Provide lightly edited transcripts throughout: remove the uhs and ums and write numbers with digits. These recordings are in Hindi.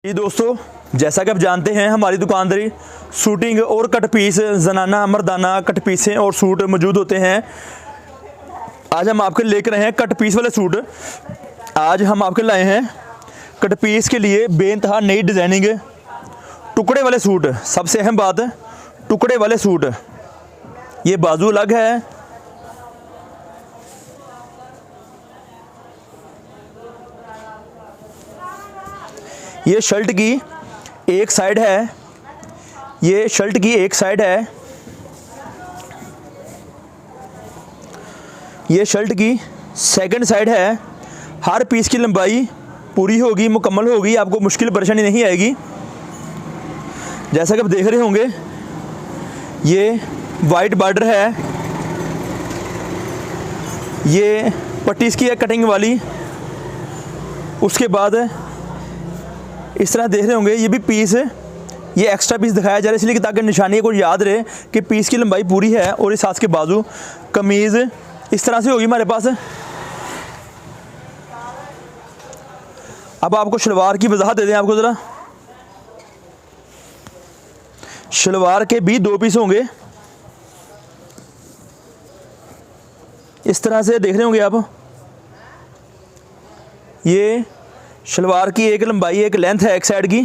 जी दोस्तों, जैसा कि आप जानते हैं हमारी दुकानदारी शूटिंग और कट पीस, जनाना मर्दाना कट पीसें और सूट मौजूद होते हैं। आज हम आपके लेकर आए हैं कट पीस वाले सूट। आज हम आपके लाए हैं कट पीस के लिए बेइंतहा नई डिज़ाइनिंग टुकड़े वाले सूट। सबसे अहम बात, टुकड़े वाले सूट। ये बाजू अलग है, ये शर्ट की एक साइड है, ये शर्ट की एक साइड है, ये शर्ट की सेकंड साइड है। हर पीस की लंबाई पूरी होगी, मुकम्मल होगी, आपको मुश्किल परेशानी नहीं आएगी। जैसा कि आप देख रहे होंगे, ये वाइट बॉर्डर है, ये पट्टी इसकी है कटिंग वाली। उसके बाद इस तरह देख रहे होंगे, ये भी पीस, ये एक्स्ट्रा पीस दिखाया जा रहा है इसलिए कि ताकि निशानी को याद रहे कि पीस की लंबाई पूरी है। और इस साथ के बाजू कमीज़ इस तरह से होगी हमारे पास। अब आपको शलवार की वजाहत दे दें आपको ज़रा। शलवार के भी दो पीस होंगे, इस तरह से देख रहे होंगे आप। ये शलवार की एक लंबाई एक लेंथ है एक साइड की।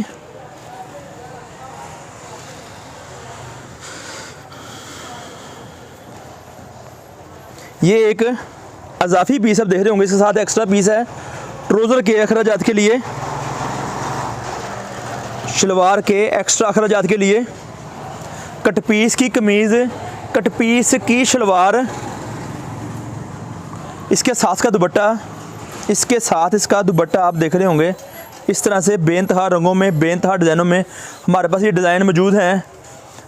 ये एक अजाफी पीस आप देख रहे होंगे, इसके साथ एक्स्ट्रा पीस है ट्राउज़र के अखराजात के लिए, शलवार के एक्स्ट्रा अखराजात के लिए। कट पीस की कमीज़, कट पीस की शलवार, इसके साथ का दुपट्टा, इसके साथ इसका दुपट्टा आप देख रहे होंगे। इस तरह से बेइंतहा रंगों में, बेइंतहा डिज़ाइनों में हमारे पास ये डिज़ाइन मौजूद हैं।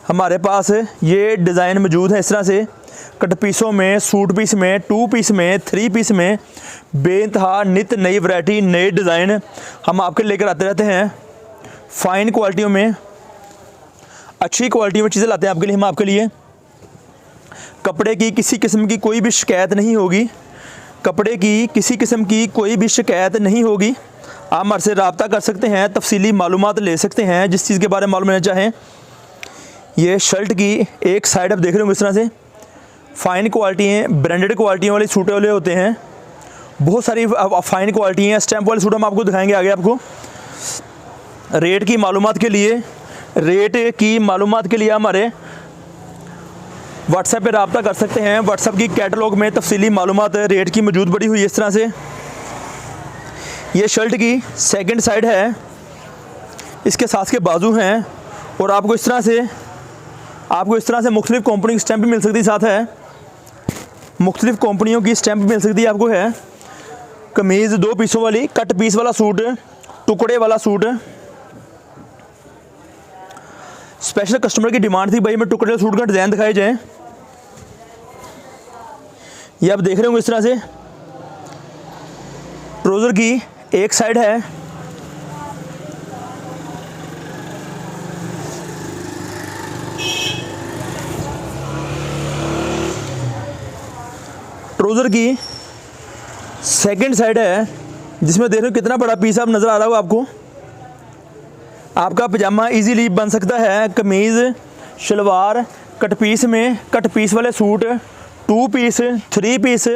हमारे पास ये डिज़ाइन मौजूद है इस तरह से कट पीसों में, सूट पीस में, टू पीस में, थ्री पीस में। बेइंतहा नित नई वैरायटी, नए डिज़ाइन हम आपके लेकर आते रहते हैं। फ़ाइन क्वालिटियों में, अच्छी क्वालिटी में चीज़ें लाते हैं आपके लिए हम आपके लिए। कपड़े की किसी किस्म की कोई भी शिकायत नहीं होगी, कपड़े की किसी किस्म की कोई भी शिकायत नहीं होगी। आप हमारे से रब्ता कर सकते हैं, तफसीली मालूमात ले सकते हैं जिस चीज़ के बारे में मालूम लेना चाहें। ये शर्ट की एक साइड आप देख रहे होंगे इस तरह से। फ़ाइन क्वालिटी हैं, ब्रांडेड क्वालिटियों वाले सूट वाले होते हैं। बहुत सारी फ़ाइन क्वालिटी हैं। स्टैम्प वाले सूट हम आपको दिखाएंगे आगे आपको। रेट की मालूमात के लिए, रेट की मालूमात के लिए हमारे व्हाट्सएप पे रब्ता कर सकते हैं। व्हाट्सएप की कैटलॉग में तफसीली मालूमात रेट की मौजूद पड़ी हुई है इस तरह से। ये शर्ट की सेकंड साइड है, इसके साथ के बाजू हैं। और आपको इस तरह से मुख्तलिफ़ कंपनी की स्टैम्प भी मिल सकती है, साथ है मुख्तलिफ़ कंपनियों की स्टैम्प मिल सकती है आपको। है कमीज़ दो पीसों वाली, कट पीस वाला सूट, टुकड़े वाला सूट। स्पेशल कस्टमर की डिमांड थी भाई हमें टुकड़े सूट का डिज़ाइन दिखाए जाएँ। ये आप देख रहे होंगे इस तरह से। ट्राउज़र की एक साइड है, ट्राउज़र की सेकंड साइड है, जिसमें देख रहे हो कितना बड़ा पीस आप नज़र आ रहा हो आपको। आपका पजामा इजीली बन सकता है। कमीज़, शलवार, कट पीस में, कट पीस वाले suit, two piece, three piece,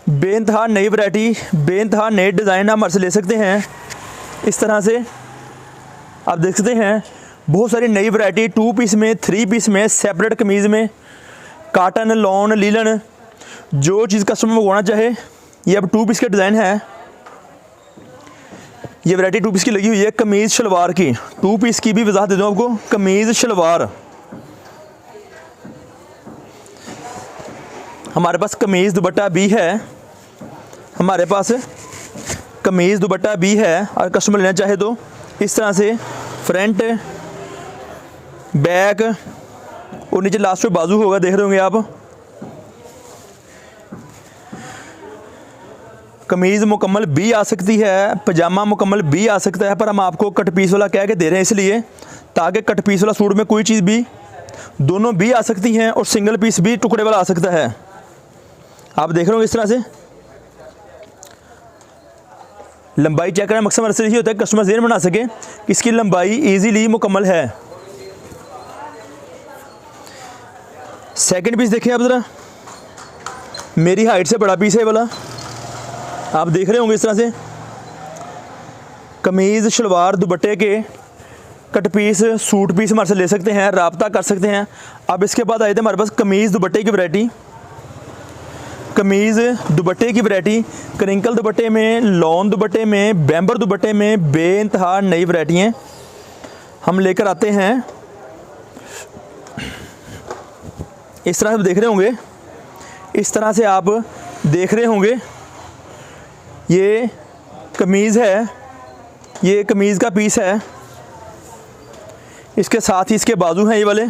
बेइंतहा नई वैरायटी, बेइंतहा नए डिज़ाइन आप हमारे से ले सकते हैं। इस तरह से आप देख सकते हैं बहुत सारी नई वैरायटी, टू पीस में, थ्री पीस में, सेपरेट कमीज़ में, काटन, लॉन, लीलन, जो चीज़ कस्टमर मंगवाना चाहे। ये अब टू पीस का डिज़ाइन है, ये वैरायटी टू पीस की लगी हुई है। कमीज़ शलवार की, टू पीस की भी वजाहत दे दूँ आपको। कमीज़ शलवार हमारे पास कमीज़ दुपट्टा भी है, हमारे पास कमीज़ दुपट्टा भी है। और कस्टमर लेना चाहे तो इस तरह से फ्रंट, बैक और नीचे लास्ट पे बाजू होगा, देख रहे होंगे आप। कमीज़ मुकम्मल भी आ सकती है, पजामा मुकम्मल भी आ सकता है, पर हम आपको कट पीस वाला कह के दे रहे हैं इसलिए ताकि कट पीस वाला सूट में कोई चीज़ भी, दोनों भी आ सकती हैं और सिंगल पीस भी टुकड़े वाला आ सकता है। आप देख रहे हो इस तरह से। लंबाई चेक करना मकसद हमारे से यही होता है कस्टमर ज़हन बना सके कि इसकी लंबाई ईजीली मुकम्मल है। सेकंड पीस देखिए आप ज़रा, मेरी हाइट से बड़ा पीस है वाला, आप देख रहे होंगे इस तरह से। कमीज़ शलवार दुपट्टे के कट पीस सूट पीस हमारे से ले सकते हैं, राब्ता कर सकते हैं। अब इसके बाद आए थे हमारे पास कमीज़ दुपट्टे की वैरायटी। कमीज़ दुपट्टे की वैरायटी क्रिंकल दुपट्टे में, लॉन दुपट्टे में, बैम्बर दुपट्टे में बेइंतहा नई वैरायटियाँ हम लेकर आते हैं। इस तरह से देख रहे होंगे, इस तरह से आप देख रहे होंगे। ये कमीज़ है, ये कमीज़ का पीस है, इसके साथ ही इसके बाजू हैं ये वाले,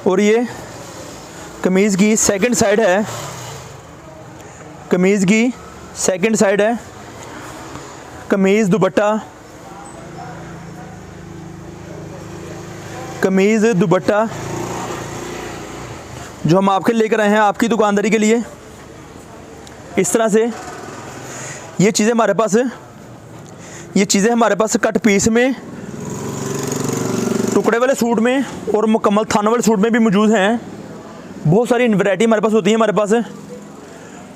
और ये कमीज़ की सेकंड साइड है। कमीज़ की सेकंड साइड है। कमीज़ दुपट्टा, कमीज़ दुपट्टा जो हम आपके लेकर आए हैं आपकी दुकानदारी के लिए। इस तरह से ये चीज़ें हमारे पास, ये चीज़ें हमारे पास कट पीस में, टुकड़े वाले सूट में और मुकम्मल थानों वाले सूट में भी मौजूद हैं। बहुत सारी वैरायटी हमारे पास होती है। हमारे पास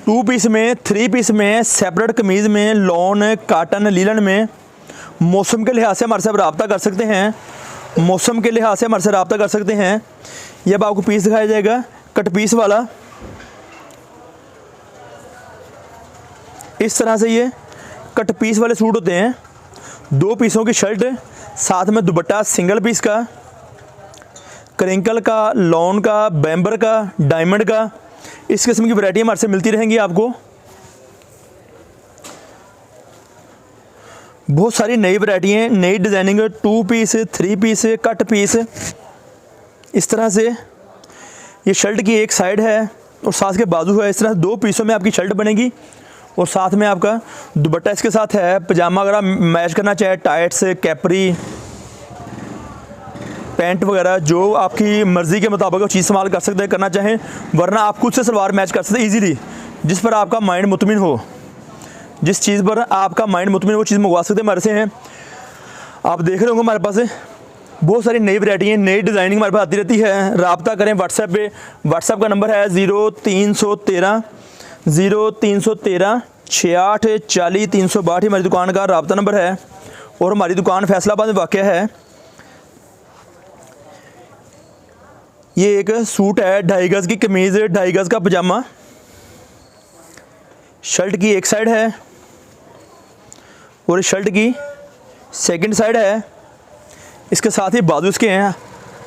2 पीस में, 3 पीस में, सेपरेट कमीज़ में, लॉन, काटन, लीलन में। मौसम के लिहाज से हमारे साथ रब्ता कर सकते हैं, मौसम के लिहाज से हमारे साथ रब्ता कर सकते हैं। ये अब आपको पीस दिखाया जाएगा कट पीस वाला। इस तरह से ये कट पीस वाले सूट होते हैं। 2 पीसों की शर्ट, साथ में दुपट्टा सिंगल पीस का, क्रिंकल का, लॉन का, बैम्बर का, डायमंड का। इस किस्म की वैरायटी हमारे से मिलती रहेंगी आपको। बहुत सारी नई वैरायटी हैं, नई designing, 2 piece, 3 piece, cut piece. इस तरह से ये शर्ट की एक साइड है और साथ के बाजू है। इस तरह से 2 पीसों में आपकी शर्ट बनेगी और साथ में आपका दुपट्टा इसके साथ है। पजामा अगर आप मैच करना चाहे, टाइट्स, कैपरी, पैंट वगैरह, जो आपकी मर्ज़ी के मुताबिक वो चीज़ इस्तेमाल कर सकते हैं, करना चाहें। वरना आप खुद से सलवार मैच कर सकते हैं ईजीली, जिस पर आपका माइंड मुतमिन हो। जिस चीज़ पर आपका माइंड मुतमिन हो वो चीज़ मंगवा सकते हैं हमारे से हैं। आप देख रहे होंगे हमारे पास बहुत सारी नई वैरायटी है, नई डिज़ाइनिंग हमारे पास आती रहती है। रब्ता करें व्हाट्सएप पे। व्हाट्सएप का नंबर है 0313 68 40 362 हमारी दुकान का रब्ता नंबर है। और हमारी दुकान फैसलाबाद में वाक़ है। ये एक सूट है, 2.5 गज़ की कमीज़, 2.5 गज़ का पजामा। शर्ट की एक साइड है और शर्ट की सेकंड साइड है। इसके साथ ही बाजू इसके हैं,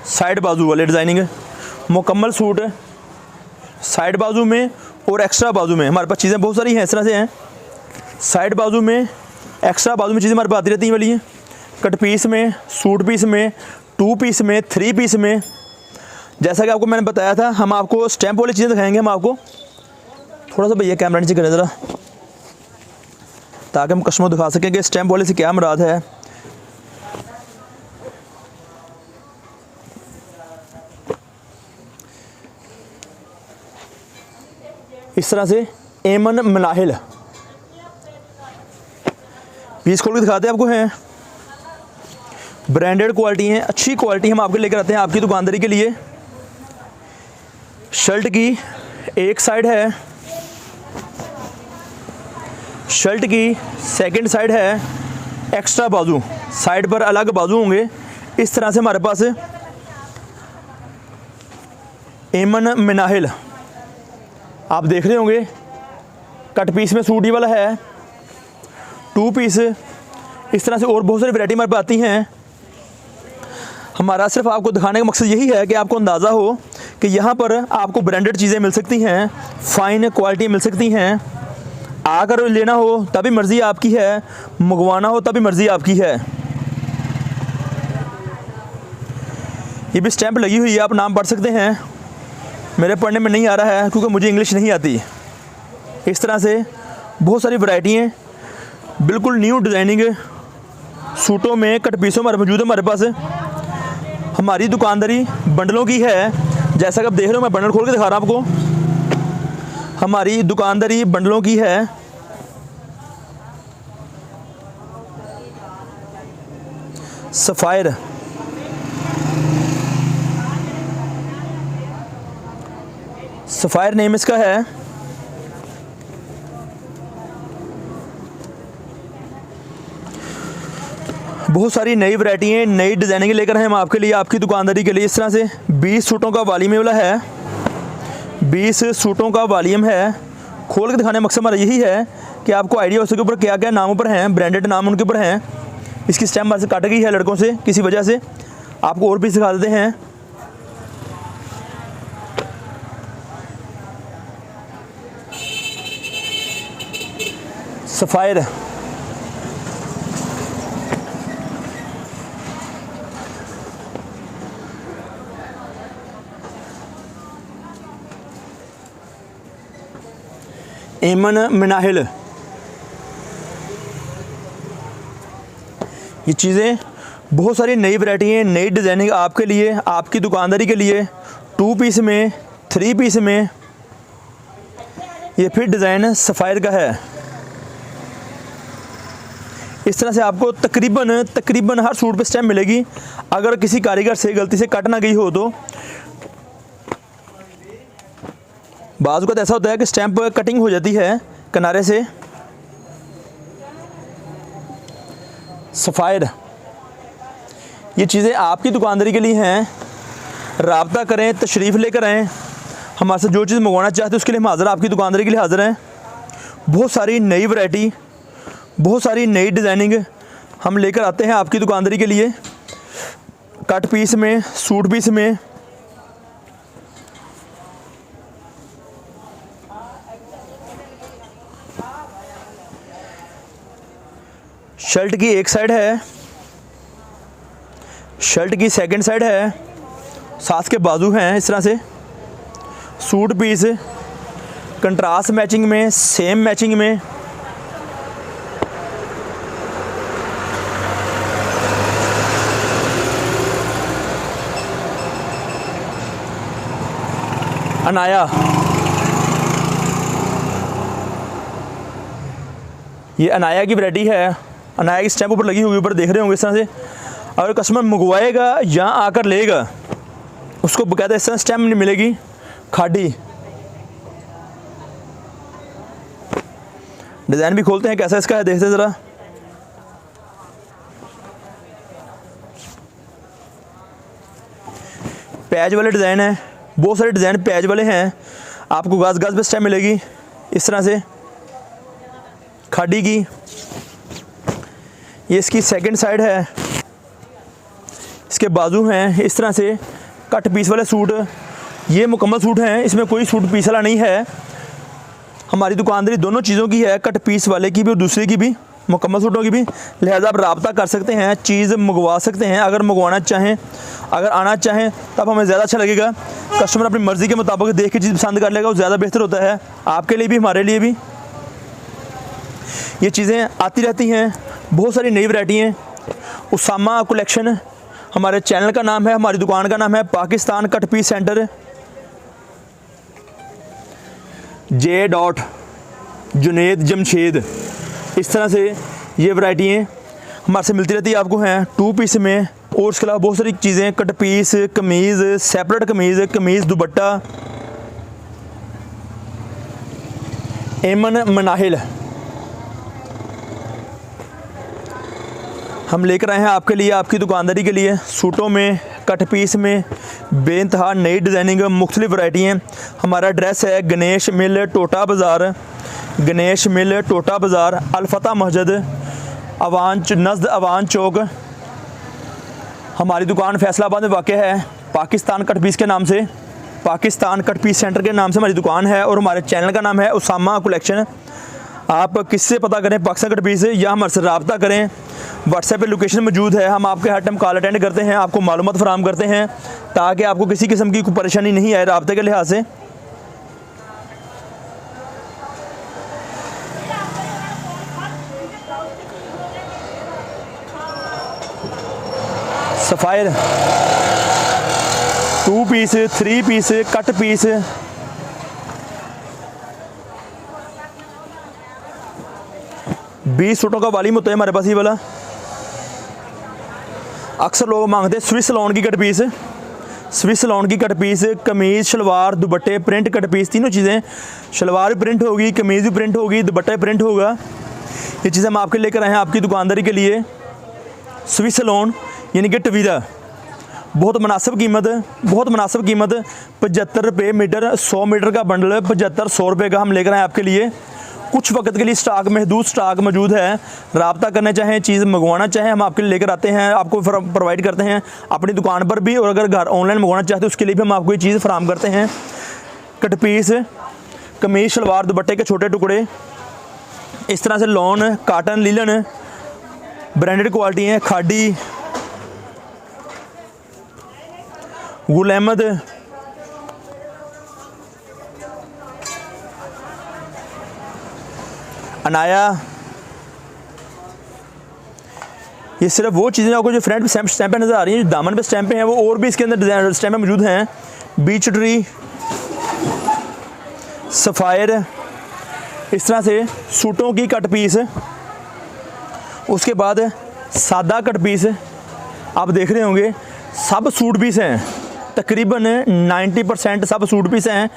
साइड बाजू वाले डिज़ाइनिंग। मुकम्मल सूट साइड बाजू में और एक्स्ट्रा बाजू में हमारे पास चीज़ें बहुत सारी हैं। इस तरह से हैं, साइड बाजू में, एक्स्ट्रा बाजू में चीज़ें हमारे पास आती रहती हैं वाली हैं। कट पीस में, सूट पीस में, 2 पीस में, 3 पीस में। जैसा कि आपको मैंने बताया था, हम आपको स्टैम्प वाली चीज़ें दिखाएंगे। हम आपको थोड़ा सा भैया कैमरा नीचे करें ज़रा, ताकि हम कस्टमर दिखा सकें कि स्टैम्प वाले से क्या मुराद है। इस तरह से एमन मनाहिल पीस खोल के दिखाते हैं आपको। हैं ब्रांडेड क्वालिटी हैं, अच्छी क्वालिटी हम आपके लेकर आते हैं आपकी दुकानदारी के लिए। शर्ट की एक साइड है, शर्ट की सेकंड साइड है, एक्स्ट्रा बाजू, साइड पर अलग बाजू होंगे। इस तरह से हमारे पास एमन मनाहिल आप देख रहे होंगे। कट पीस में सूट ही वाला है, 2 पीस। इस तरह से और बहुत सारी वैरायटी हमारे पास आती हैं। हमारा सिर्फ आपको दिखाने का मकसद यही है कि आपको अंदाज़ा हो कि यहाँ पर आपको ब्रांडेड चीज़ें मिल सकती हैं, फ़ाइन क्वालिटी मिल सकती हैं। आकर लेना हो तभी मर्ज़ी आपकी है, मंगवाना हो तभी मर्ज़ी आपकी है। ये भी स्टैंप लगी हुई है, आप नाम पढ़ सकते हैं। मेरे पढ़ने में नहीं आ रहा है क्योंकि मुझे इंग्लिश नहीं आती। इस तरह से बहुत सारी वैरायटी हैं, बिल्कुल न्यू डिज़ाइनिंग सूटों में, कट पीसों में मौजूद है हमारे पास। हमारी दुकानदारी बंडलों की है, जैसा कि आप देख रहे हो। मैं बंडल खोल के दिखा रहा हूँ आपको। हमारी दुकानदारी बंडलों की है। सफ़ायर, सफ़ायर नेम इसका है। बहुत सारी नई वैरायटी हैं, नई डिज़ाइनिंग लेकर हैं हम आपके लिए, आपकी दुकानदारी के लिए। इस तरह से 20 सूटों का वॉल्यूम वाला है, 20 सूटों का वॉल्यूम है। खोल के दिखाने का मकसद हमारा यही है कि आपको आइडिया हो सके ऊपर क्या क्या नामों पर हैं, ब्रांडेड नाम उनके ऊपर हैं। इसकी स्टैम्प हमारे से काट गई है लड़कों से किसी वजह से, आपको और भी सिखा देते हैं। सफ़ायर, एमन मनाहिल, ये चीज़ें बहुत सारी नई वैरायटी हैं, नई डिज़ाइनिंग आपके लिए, आपकी दुकानदारी के लिए। 2 पीस में, 3 पीस में, ये फिर डिज़ाइन सफ़ायर का है। इस तरह से आपको तकरीबन हर सूट पे स्टैम्प मिलेगी। अगर किसी कारीगर से गलती से कट ना गई हो तो बाज़ वक़्त ऐसा होता है कि स्टैम्प कटिंग हो जाती है किनारे से। सफ़ायर, ये चीज़ें आपकी दुकानदारी के लिए हैं। राब्ता करें, तशरीफ़ लेकर आएँ, हमारे से जो चीज़ मंगवाना चाहते हैं उसके लिए हम हाज़िर, आपकी दुकानदारी के लिए हाज़िर हैं। बहुत सारी नई वैरायटी, बहुत सारी नई डिज़ाइनिंग हम लेकर आते हैं आपकी दुकानदारी के लिए, कट पीस में, सूट पीस में। शर्ट की एक साइड है, शर्ट की सेकंड साइड है, साथ के बाजू हैं। इस तरह से सूट पीस कंट्रास्ट मैचिंग में, सेम मैचिंग में। अनाया, ये अनाया की वैरायटी है। अनाया की स्टैम्प ऊपर लगी हुई, ऊपर देख रहे होंगे। इस तरह से अगर कस्टमर मंगवाएगा या आकर लेगा उसको बकायदा इस तरह स्टैम्प नहीं मिलेगी। खाड़ी, डिज़ाइन भी खोलते हैं कैसा इसका है, देखते ज़रा। पैच वाले डिज़ाइन है, बहुत सारे डिज़ाइन पैच वाले हैं। आपको गाज पे स्टैम्प मिलेगी इस तरह से खाड़ी की। ये इसकी सेकंड साइड है, इसके बाजू हैं। इस तरह से कट पीस वाले सूट, ये मुकम्मल सूट हैं, इसमें कोई सूट पीस वाला नहीं है। हमारी दुकानदारी दोनों चीज़ों की है, कट पीस वाले की भी और दूसरे की भी, मुकम्मल सूटों की भी। लिहाजा आप रब्ता कर सकते हैं, चीज़ मंगवा सकते हैं। अगर मंगवाना चाहें, अगर आना चाहें तब हमें ज़्यादा अच्छा लगेगा। कस्टमर अपनी मर्ज़ी के मुताबिक देख के चीज़ पसंद कर लेगा, वो ज़्यादा बेहतर होता है आपके लिए भी, हमारे लिए भी। ये चीज़ें आती रहती हैं, बहुत सारी नई वैरायटी हैं। उसामा कलेक्शन हमारे चैनल का नाम है, हमारी दुकान का नाम है Pakistan cut piece centre. J. Junaid Jamshed, इस तरह से ये वैरायटी हमारे से मिलती रहती है, आपको हैं 2 पीस में। और उसके अलावा बहुत सारी चीज़ें, कट पीस, कमीज़, सेपरेट कमीज़, कमीज़ दुपट्टा। एमन मनाहिल हम लेकर आए हैं आपके लिए, आपकी दुकानदारी के लिए। सूटों में, कट पीस में बेइंतहा नई डिज़ाइनिंग, मुख्तलिफ वैरायटी हैं। हमारा एड्रेस है गणेश मिल टोटा बाज़ार, गणेश मिल टोटा बाज़ार, अलफता मस्जिद, नज़द अवान चौक। हमारी दुकान फैसलाबाद में वाक़ है, पाकिस्तान कट पीस के नाम से, पाकिस्तान कट पीस सेंटर के नाम से हमारी दुकान है। और हमारे चैनल का नाम है उसामा कलेक्शन। आप किससे पता करें पाकिस्तान कट पीस या हमारे से रब्ता करें। व्हाट्सएप पे लोकेशन मौजूद है, हम आपके हर टाइम कॉल अटेंड करते हैं, आपको मालूमात फराहम करते हैं ताकि आपको किसी किस्म की कोई परेशानी नहीं आए रब्ते के लिहाज से। Sapphire 2 piece, 3 piece, cut piece. बीस सूटों का वालीम होता है हमारे पास ये वाला। अक्सर लोग मांगते हैं स्विस लॉन की कट पीस, स्विस लॉन की कट पीस, कमीज़ शलवार दुपट्टे प्रिंट कट पीस, तीनों चीज़ें, शलवार भी प्रिंट होगी, कमीज़ भी प्रिंट होगी, दुपट्टा भी प्रिंट होगा। ये चीज़ें हम आपके लेकर आए हैं आपकी दुकानदारी के लिए। स्विस लॉन यानी कि टवीरा, बहुत मुनासिब कीमत, बहुत मुनासिब कीमत, 75 रुपये मीटर, 100 मीटर का बंडल 75-100 रुपये का हम लेकर आए आपके लिए। कुछ वक्त के लिए स्टॉक महदूद स्टॉक मौजूद है। रब्ता करना चाहें, चीज़ मंगवाना चाहें, हम आपके लिए लेकर आते हैं, आपको प्रोवाइड करते हैं अपनी दुकान पर भी, और अगर घर ऑनलाइन मंगवाना चाहते हैं उसके लिए भी हम आपको ये चीज़ फराहम करते हैं। कट पीस, कमीज़ शलवार दुपट्टे के छोटे टुकड़े, इस तरह से lawn, cotton, linen, branded quality हैं, खादी, गुल अहमद, अनाया। ये सिर्फ वो चीज़ें आपको जो फ्रंट पे स्टैंपें नज़र आ रही हैं, जो दामन पे स्टैंपें हैं, वो और भी इसके अंदर डिज़ाइन स्टैंपें मौजूद हैं। बीच ट्री, सफ़ायर, इस तरह से सूटों की कट पीस। उसके बाद सादा कट पीस आप देख रहे होंगे, सब सूट पीस हैं, तकरीबन 90% सब सूट पीस हैं।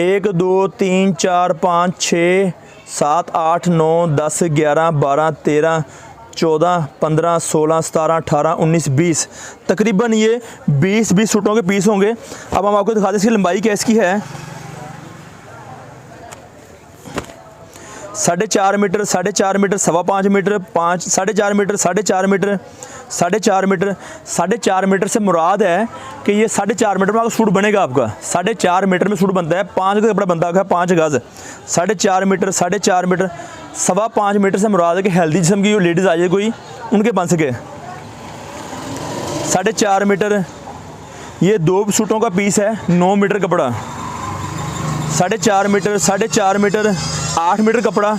1 2 3 4 5 6 7 8 9 10 11 12 13 14 15 16 17 18 19 20, तकरीबन ये 20 सूटों के पीस होंगे। अब हम आपको दिखा दें इसकी लंबाई क्या इसकी है। 4.5 metre, 4.5 metre, 5.25 metre, 4.5 metre, 4.5 metre, 4.5 metre. 4.5 metre से मुराद है कि ये 4.5 मीटर में आपका सूट बनेगा। आपका 4.5 मीटर में सूट बनता है, 5 गज कपड़ा बनता है, 5 गज। 4.5 मीटर, 4.5 मीटर, 5.25 मीटर से मुराद है कि हेल्दी जिस्म की लेडीज़ आ जाए कोई, उनके बन सके। 4.5 मीटर, ये 2 सूटों का पीस है, 9 मीटर कपड़ा। 4.5 मीटर, 4.5 मीटर, 8 मीटर कपड़ा,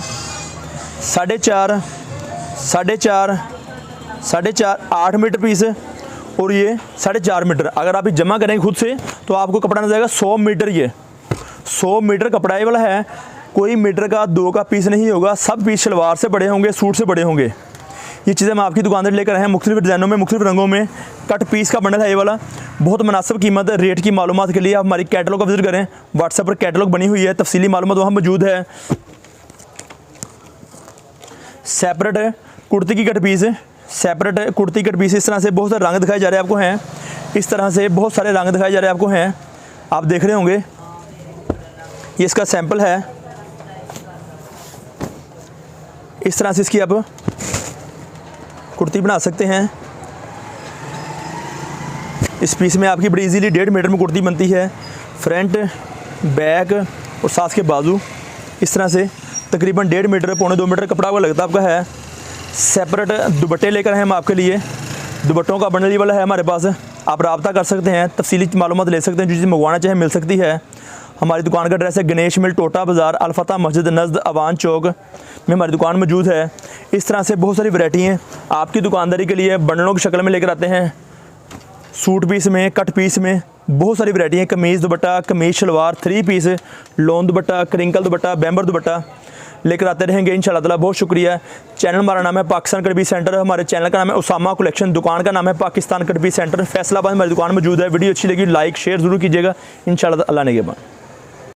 4.5, 4.5, 4.5, 8 मीटर पीस, और ये 4.5 मीटर। अगर आप ये जमा करेंगे खुद से तो आपको कपड़ा नजर आएगा 100 मीटर। ये 100 मीटर कपड़ा ये वाला है, कोई मीटर का 2 का पीस नहीं होगा। सब पीस शलवार से बड़े होंगे, सूट से बड़े होंगे। ये चीज़ें हम आपकी दुकान पर लेकर आए हैं, मुख्तलिफ डिज़ाइनों में, मुख्तलिफ रंगों में। कट पीस का बंडल है ये वाला, बहुत मुनासिब कीमत। रेट की मालूमात के लिए आप हमारी कैटलॉग का विजिट करें, व्हाट्सएप पर कैटलॉग बनी हुई है, तफसीली मालूमात वहाँ मौजूद है। सेपरेट है कुर्ती की cut piece, separate kurti cut piece. इस तरह से बहुत सारे रंग दिखाए जा रहे हैं आपको हैं, इस तरह से बहुत सारे रंग दिखाए जा रहे हैं आपको हैं, आप देख रहे होंगे। ये इसका सैंपल है, इस तरह से इसकी आप कुर्ती बना सकते हैं। इस पीस में आपकी बड़ी इजीली 1.5 मीटर में कुर्ती बनती है। फ्रंट, बैक और साथ के बाजू, इस तरह से तकरीबन 1.5 मीटर, 1.25 मीटर कपड़ा वो लगता आपका है। सेपरेट दुपट्टे लेकर हैं हम आपके लिए, दुपट्टों का बंडल वाला है हमारे पास। आप रब्ता कर सकते हैं, तफसीली मालूमात ले सकते हैं, जो चीज़ मंगवाना चाहें मिल सकती है। हमारी दुकान का एड्रेस है गणेश मिल, टोटा बाज़ार, अल-फतह मस्जिद नज़द अवान चौक में हमारी दुकान मौजूद है। इस तरह से बहुत सारी वैरायटी हैं आपकी दुकानदारी के लिए, बंडलों की शक्ल में लेकर आते हैं। सूट पीस में, कट पीस में बहुत सारी वैरायटी हैं। कमीज़ दुपट्टा, कमीज़ शलवार, 3 पीस, लोन दुपट्टा, क्रिंकल दुपट्टा, बैम्बर दुपट्टा लेकर आते रहेंगे इंशाल्लाह ताला। बहुत शुक्रिया। चैनल हमारा नाम है पाकिस्तान कट पीस सेंटर, हमारे चैनल का नाम है उसामा कलेक्शन, दुकान का नाम है Pakistan cut piece centre, Faisalabad हमारी दुकान मौजूद है। वीडियो अच्छी लगी लाइक शेयर ज़रूर कीजिएगा इंशाल्लाह अल्लाह ने के बाद।